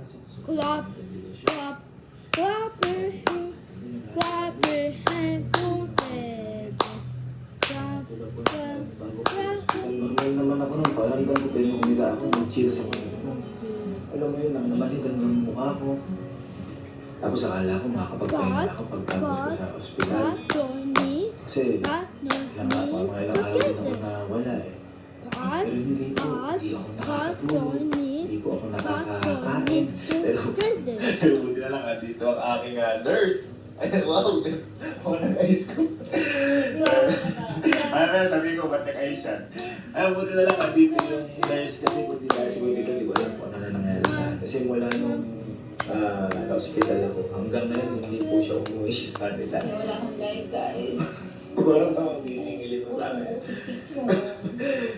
Clap, clap, clap your hands, clap your hands together. Clap, clap, clap. Normal naman ako nun, parang ganito din nung umiga ako, mag-cheers ako. Alam mo yun, namaligan ng mukha ko. Tapos akala ko makakapagpahinga ako pagtapos ko sa ospital. Clap your knee, Kasi clap your mga ilang araw din ako na wala eh. Clap, Pero hindi po, hindi ako nakakatulog. Hindi po ako nakakakain. Pero buti na lang, dito ang aking nurse. Ay, wow, ako nag-ayos ko. Ano, sabi ko, ba't nag-ayos yan? Ay, buti na lang, dito yung nurse kasi buti na si Buti ko, di ko alam kung ano na nangyari sa akin. Kasi mula nung na-hospital ako, hanggang ngayon, hindi po siya umuwi sa kanila. Wala akong live, guys. Parang tawag diningilin mo sa akin.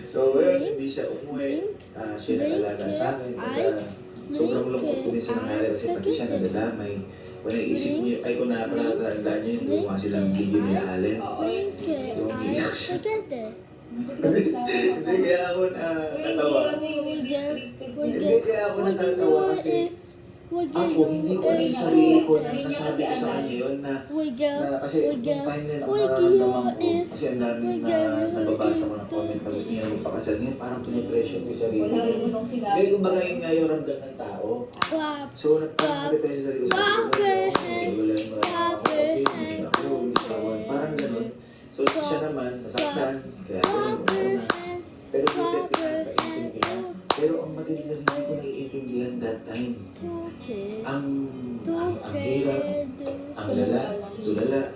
So, well, hindi siya umuwi. Siya nag-alaga sa akin. Kaya, sobrang lungkot ko din sa nangyari kasi pati siya nadadamay. Kung naisip niyo, ay kung nakakatandaan niyo yung gumawa silang video nila Allen. Yung umiyak siya. Hindi kaya ako natawa. Hindi kaya ako natatawa kasi ako, hindi ko rin sarili ko na nasabi ko sa kanya yun na kasi nung time na ako nararamdaman ko kasi ang dami na nababasa ko ng comment na gusto niya magpakasal niya parang pinipressure ko yung sarili ko. Kaya kumbaga yun nga yung ramdam ng tao. So nagpapalipin sa sarili ko sa wala yung mga kasi hindi ako, hindi tawan, parang gano'n. So siya naman, nasaktan, kaya gano'n na. Pero hindi pinakaintindihan. Pero ang matindi na hindi ko naiintindihan that time. Ang hirap, ang lala, tulala.